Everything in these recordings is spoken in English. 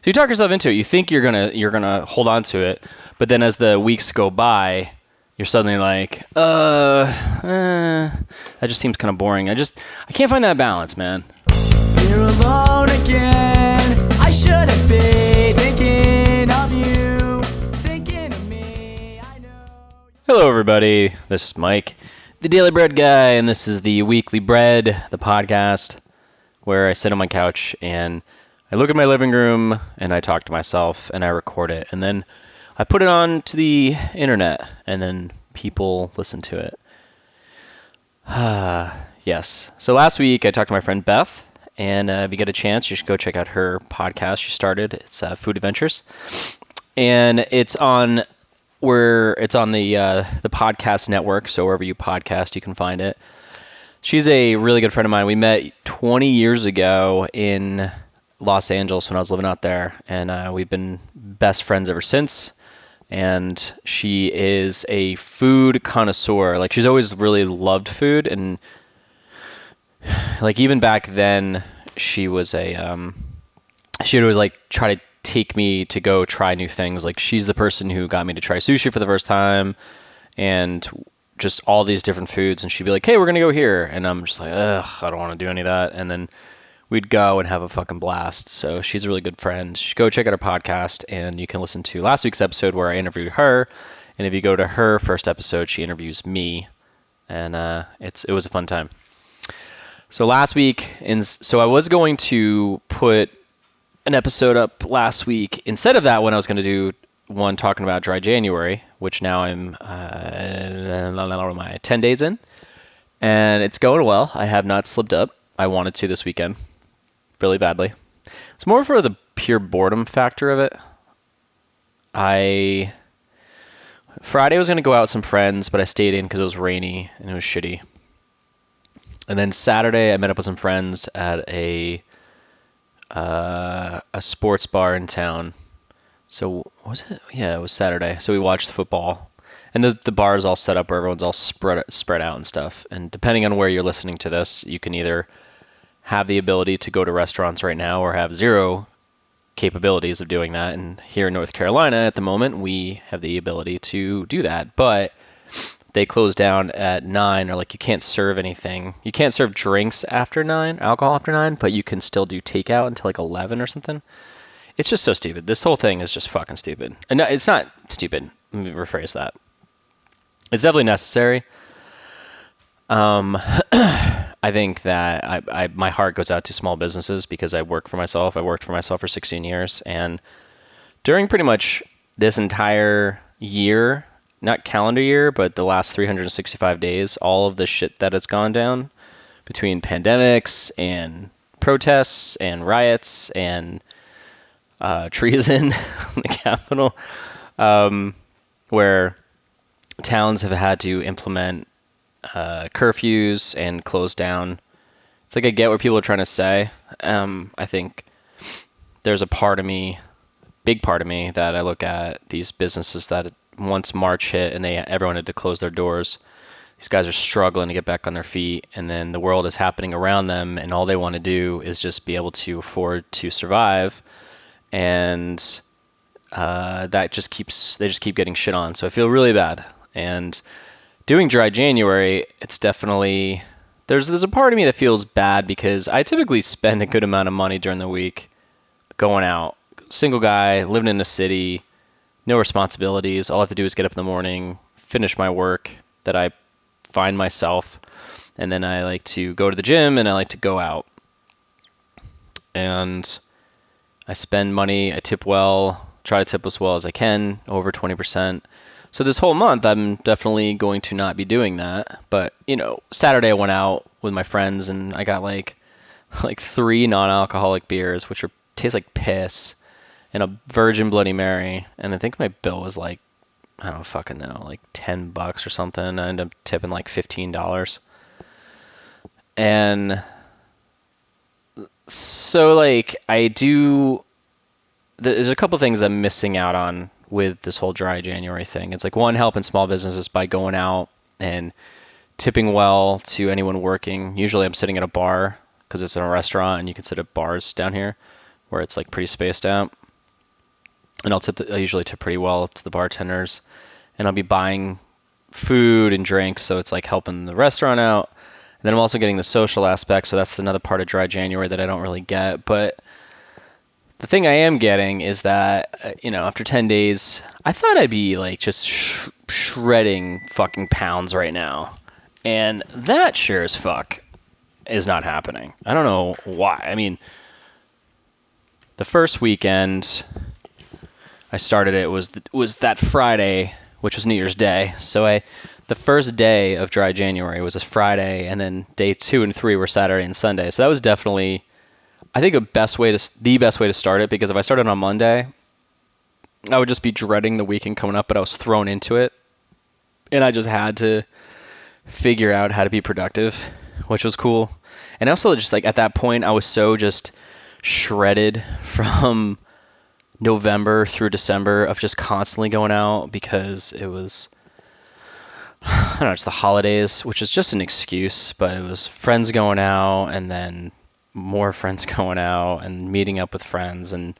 So you talk yourself into it. You think you're gonna hold on to it, but then as the weeks go by, you're suddenly like, that just seems kind of boring. I can't find that balance, man. You're alone again. I shouldn't be thinking of you, thinking of me. I know. Hello, everybody. This is Mike, the dailyBred guy, and this is the Weekly Bread, the podcast where I sit on my couch and I look at my living room and I talk to myself and I record it, and then I put it on to the internet and then people listen to it. Yes. So last week I talked to my friend Beth, and if you get a chance, you should go check out her podcast she started. It's Food Adventures, and it's on the podcast network. So wherever you podcast, you can find it. She's a really good friend of mine. We met 20 years ago in Los Angeles when I was living out there, and we've been best friends ever since. And she is a food connoisseur. Like, she's always really loved food, and like even back then she was she'd always like try to take me to go try new things. Like, she's the person who got me to try sushi for the first time and just all these different foods, and she'd be like, hey, we're gonna go here, and I'm just like, ugh, I don't want to do any of that. And then we'd go and have a fucking blast. So she's a really good friend. You should go check out her podcast, and you can listen to last week's episode where I interviewed her, and if you go to her first episode, she interviews me, and it was a fun time. So last week, so I was going to put an episode up last week. Instead of that one, I was going to do one talking about dry January, which now I'm 10 days in, and it's going well. I have not slipped up. I wanted to this weekend really badly. It's more for the pure boredom factor of it. Friday I was going to go out with some friends, but I stayed in because it was rainy and it was shitty. And then Saturday I met up with some friends at a sports bar in town. So was it? Yeah, it was Saturday. So we watched the football, and the bar is all set up where everyone's all spread out and stuff. And depending on where you're listening to this, you can either have the ability to go to restaurants right now or have zero capabilities of doing that. And here in North Carolina at the moment, we have the ability to do that, but they close down at 9, or like you can't serve anything. You can't serve drinks after 9, alcohol after 9, but you can still do takeout until like 11 or something. It's just so stupid. This whole thing is just fucking stupid. And no, it's not stupid. Let me rephrase that. It's definitely necessary. I think that my heart goes out to small businesses because I work for myself. I worked for myself for 16 years. And during pretty much this entire year, not calendar year, but the last 365 days, all of the shit that has gone down between pandemics and protests and riots and treason on the Capitol, where towns have had to implement curfews and close down. It's like, I get what people are trying to say. I think there's a part of me, big part of me, that I look at these businesses that once March hit and everyone had to close their doors. These guys are struggling to get back on their feet, and then the world is happening around them, and all they want to do is just be able to afford to survive. And they just keep getting shit on. So I feel really bad. And doing dry January, it's definitely, there's a part of me that feels bad because I typically spend a good amount of money during the week going out. Single guy, living in the city, no responsibilities. All I have to do is get up in the morning, finish my work that I find myself, and then I like to go to the gym and I like to go out. And I spend money, I tip well, try to tip as well as I can, over 20%. So this whole month, I'm definitely going to not be doing that. But, Saturday I went out with my friends and I got like 3 non-alcoholic beers, which taste like piss, and a Virgin Bloody Mary. And I think my bill was like, I don't fucking know, like $10 or something. I ended up tipping like $15. And so like there's a couple things I'm missing out on with this whole dry January thing. It's like, one, helping small businesses by going out and tipping well to anyone working. Usually I'm sitting at a bar because it's in a restaurant, and you can sit at bars down here where it's like pretty spaced out. and I usually tip pretty well to the bartenders, and I'll be buying food and drinks, so it's like helping the restaurant out. And then I'm also getting the social aspect, so that's another part of dry January that I don't really get. But the thing I am getting is that, after 10 days, I thought I'd be like just shredding fucking pounds right now. And that sure as fuck is not happening. I don't know why. I mean, the first weekend I started it was that Friday, which was New Year's Day. So the first day of dry January was a Friday, and then day 2 and 3 were Saturday and Sunday. So that was definitely, I think, the best way to start it, because if I started on Monday, I would just be dreading the weekend coming up, but I was thrown into it, and I just had to figure out how to be productive, which was cool. And also, just like at that point, I was so just shredded from November through December of just constantly going out, because it was, I don't know, it's the holidays, which is just an excuse, but it was friends going out, and then more friends going out, and meeting up with friends, and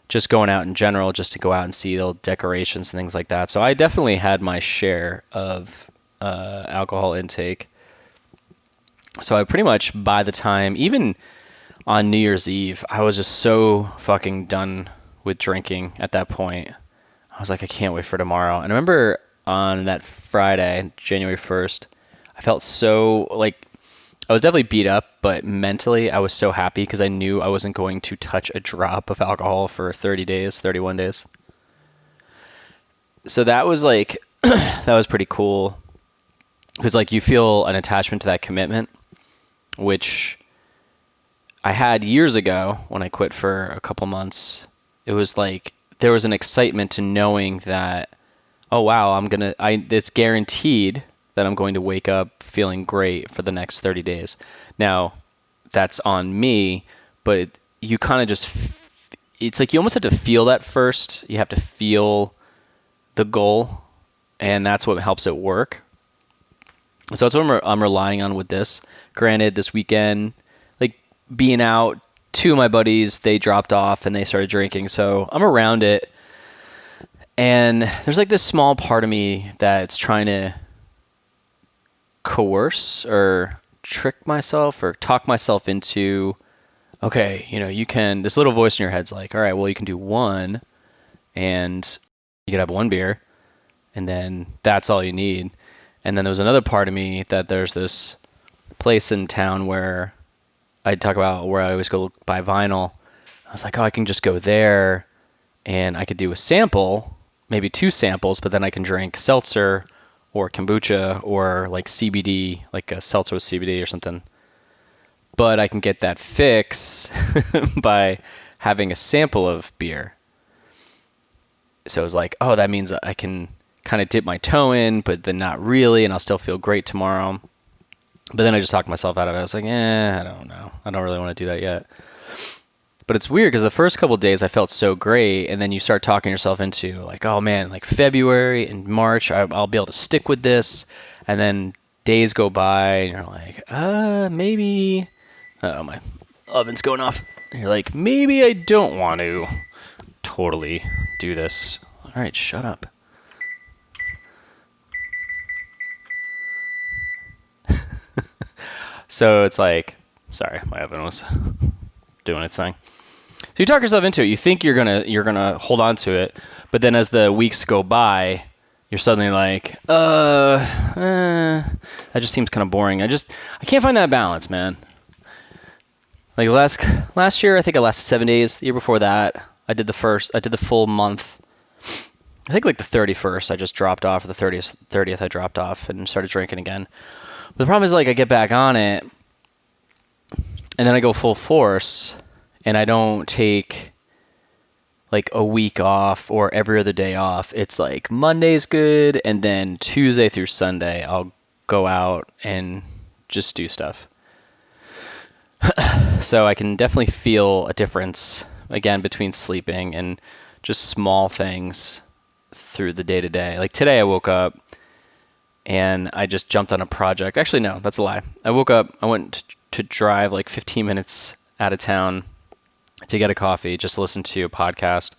just going out in general, just to go out and see the decorations and things like that. So I definitely had my share of alcohol intake. So I pretty much, by the time, even on New Year's Eve, I was just so fucking done with drinking at that point. I was like, I can't wait for tomorrow. And I remember on that Friday, January 1st, I felt so, like, I was definitely beat up, but mentally I was so happy, because I knew I wasn't going to touch a drop of alcohol for 30 days, 31 days. So that was like, that was pretty cool, because like you feel an attachment to that commitment, which I had years ago when I quit for a couple months. It was like there was an excitement to knowing that, oh wow, it's guaranteed that I'm going to wake up feeling great for the next 30 days. Now, that's on me, but you kind of just, it's like you almost have to feel that first. You have to feel the goal, and that's what helps it work. So that's what I'm relying on with this. Granted, this weekend, like being out, 2 of my buddies, they dropped off and they started drinking, so I'm around it. And there's like this small part of me that's trying to coerce or trick myself or talk myself into, okay, you can, this little voice in your head's like, all right, well, you can do one, and you could have 1 beer, and then that's all you need. And then there's another part of me that there's this place in town where I talk about where I always go buy vinyl. I was like, oh, I can just go there and I could do a sample, maybe 2 samples, but then I can drink seltzer or kombucha or like CBD, like a seltzer with CBD or something. But I can get that fix by having a sample of beer. So it was like, oh, that means I can kind of dip my toe in, but then not really, and I'll still feel great tomorrow. But then I just talked myself out of it. I was like, I don't know. I don't really want to do that yet. But it's weird, because the first couple of days I felt so great, and then you start talking yourself into like, oh man, like February and March, I'll be able to stick with this. And then days go by, and you're like, maybe. Oh, my oven's going off. And you're like, maybe I don't want to totally do this. All right, shut up. So it's like, sorry, my oven was doing its thing. So you talk yourself into it. You think you're gonna hold on to it, but then as the weeks go by, you're suddenly like, that just seems kind of boring. I can't find that balance, man. Like last year, I think I lasted 7 days. The year before that, I did the full month. I think like the 31st, I just dropped off. Or the 30th, I dropped off and started drinking again. But the problem is, like, I get back on it, and then I go full force, and I don't take like a week off or every other day off. It's like Monday's good, and then Tuesday through Sunday I'll go out and just do stuff. So I can definitely feel a difference, again, between sleeping and just small things through the day-to-day. Like today I woke up and I just jumped on a project. Actually, no, that's a lie. I woke up, I went to drive like 15 minutes out of town to get a coffee, just to listen to a podcast,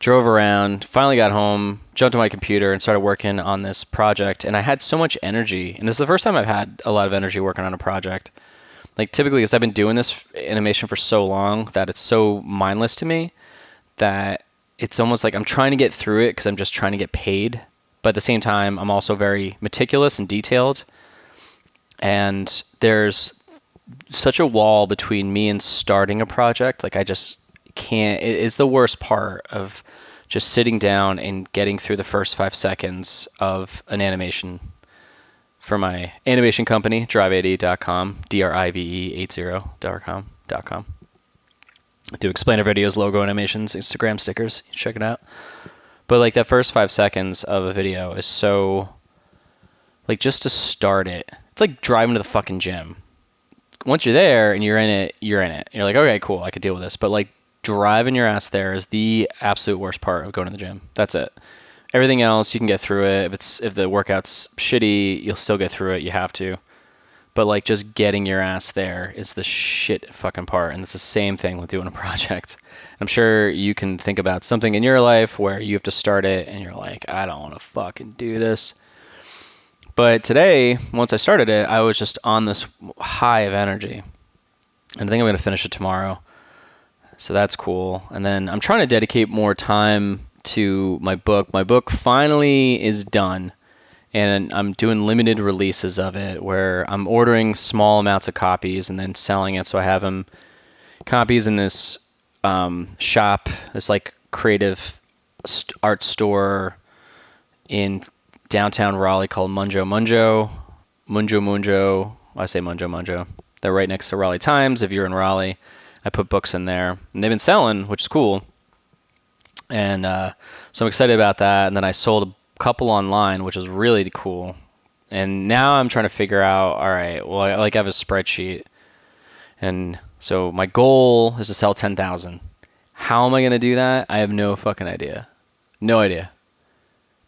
drove around, finally got home, jumped on my computer and started working on this project. And I had so much energy. And this is the first time I've had a lot of energy working on a project. Like typically, because I've been doing this animation for so long that it's so mindless to me that it's almost like I'm trying to get through it because I'm just trying to get paid. But at the same time, I'm also very meticulous and detailed. And there's such a wall between me and starting a project. Like I just can't. It's the worst part of just sitting down and getting through the first 5 seconds of an animation for my animation company, drive80.com, drive80.com. I do explainer videos, logo animations, Instagram stickers. Check it out. But like that first 5 seconds of a video is so, like, just to start it, it's like driving to the fucking gym. Once you're there and you're in it, you're in it. You're like, okay, cool, I could deal with this. But like driving your ass there is the absolute worst part of going to the gym. That's it. Everything else, you can get through it. If the workout's shitty, you'll still get through it. You have to. But like just getting your ass there is the shit fucking part. And it's the same thing with doing a project. I'm sure you can think about something in your life where you have to start it and you're like, I don't want to fucking do this. But today, once I started it, I was just on this high of energy. And I think I'm going to finish it tomorrow. So that's cool. And then I'm trying to dedicate more time to my book. My book finally is done. And I'm doing limited releases of it where I'm ordering small amounts of copies and then selling it. So I have them copies in this shop, this like creative art store in downtown Raleigh called Munjo. I say Munjo. They're right next to Raleigh Times. If you're in Raleigh, I put books in there. And they've been selling, which is cool. And so I'm excited about that. And then I sold a couple online, which is really cool. And now I'm trying to figure out, all right, well, I have a spreadsheet. And so my goal is to sell 10,000. How am I going to do that? I have no fucking idea. No idea.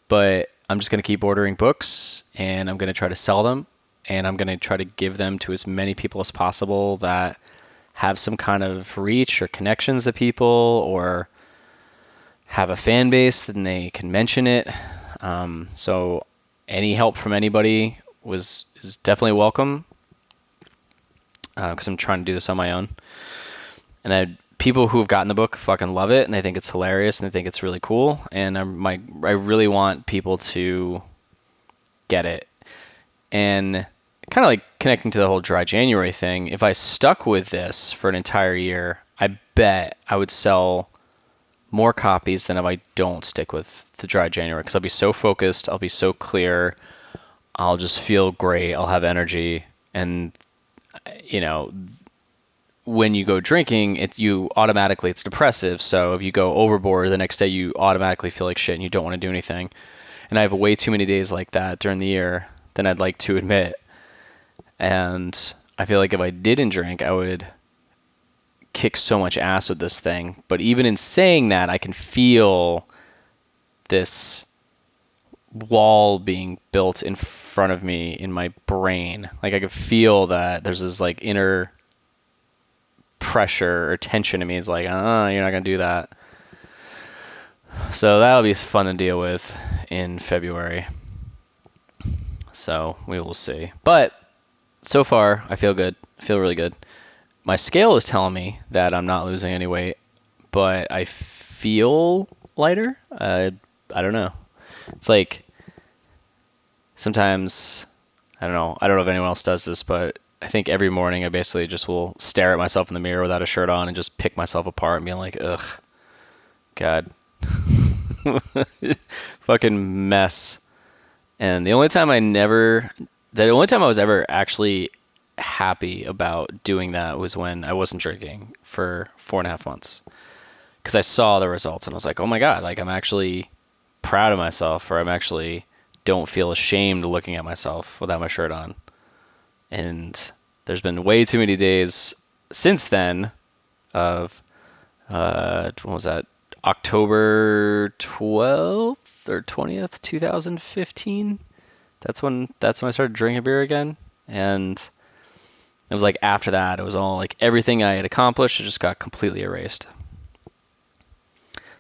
But I'm just going to keep ordering books and I'm going to try to sell them. And I'm going to try to give them to as many people as possible that have some kind of reach or connections to people or have a fan base, then they can mention it. So any help from anybody is definitely welcome because I'm trying to do this on my own. And people who have gotten the book fucking love it and they think it's hilarious and they think it's really cool. And I really want people to get it. And kind of like connecting to the whole dry January thing, if I stuck with this for an entire year, I bet I would sell more copies than if I don't stick with the dry January because I'll be so focused, I'll be so clear, I'll just feel great, I'll have energy. And you know, when you go drinking, it's depressive. So if you go overboard the next day, you automatically feel like shit and you don't want to do anything. And I have way too many days like that during the year than I'd like to admit. And I feel like if I didn't drink, I would kick so much ass with this thing. But even in saying that, I can feel this wall being built in front of me in my brain. Like I could feel that there's this like inner pressure or tension in me. It's like, you're not gonna do that. So that'll be fun to deal with in February. So we will see. But so far, I feel good. I feel really good. My scale is telling me that I'm not losing any weight, but I feel lighter. I don't know. It's like sometimes, I don't know if anyone else does this, but I think every morning I basically just will stare at myself in the mirror without a shirt on and just pick myself apart and be like, ugh, God. Fucking mess. And the only time I was ever actually happy about doing that was when I wasn't drinking for 4.5 months. Because I saw the results and I was like, oh my God, like I'm actually proud of myself, or I'm actually don't feel ashamed looking at myself without my shirt on. And there's been way too many days since then of, what was that? October 12th or 20th, 2015. That's when I started drinking beer again. And it was like after that, it was all like everything I had accomplished, it just got completely erased.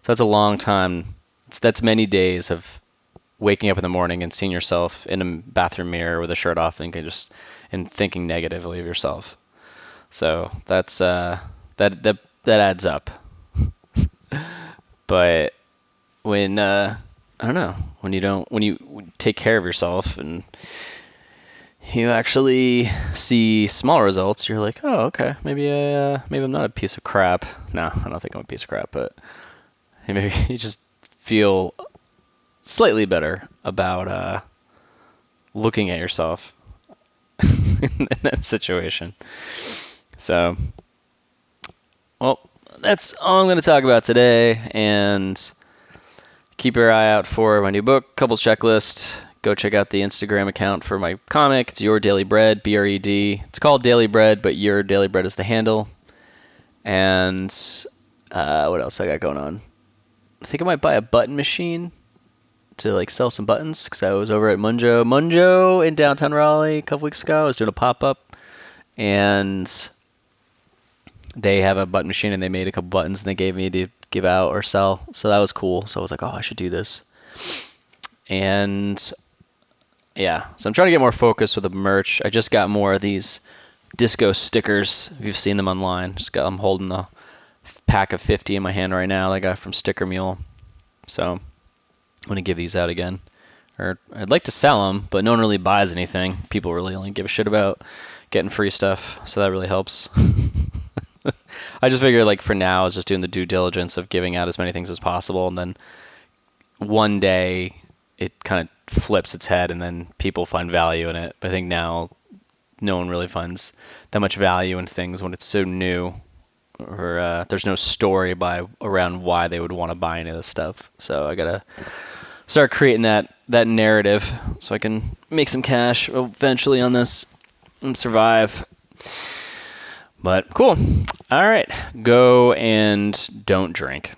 that's a long time. That's many days of waking up in the morning and seeing yourself in a bathroom mirror with a shirt off and thinking negatively of yourself. So that's that adds up. But when I don't know, when you take care of yourself and you actually see small results, you're like, oh, okay, maybe I'm not a piece of crap. No, I don't think I'm a piece of crap, but maybe you just feel slightly better about looking at yourself in that situation. So, well, that's all I'm going to talk about today, and keep your eye out for my new book, Couples Checklist. Go check out the Instagram account for my comic. It's Your Daily Bread, BRED. It's called Daily Bread, but Your Daily Bread is the handle. And what else I got going on? I think I might buy a button machine to like sell some buttons, because I was over at Munjo in downtown Raleigh a couple weeks ago. I was doing a pop-up, and they have a button machine, and they made a couple buttons, and they gave me to give out or sell. So that was cool. So I was like, oh, I should do this. And yeah, so I'm trying to get more focused with the merch. I just got more of these disco stickers. If you've seen them online, I'm holding the pack of 50 in my hand right now that I got from Sticker Mule. So I'm going to give these out again. Or I'd like to sell them, but no one really buys anything. People really only give a shit about getting free stuff, so that really helps. I just figured, like, for now, I was just doing the due diligence of giving out as many things as possible, and then one day it kind of flips its head, and then people find value in it. But I think now no one really finds that much value in things when it's so new, or there's no story around why they would want to buy any of this stuff. So I gotta start creating that narrative so I can make some cash eventually on this and survive. But cool. All right, go and don't drink.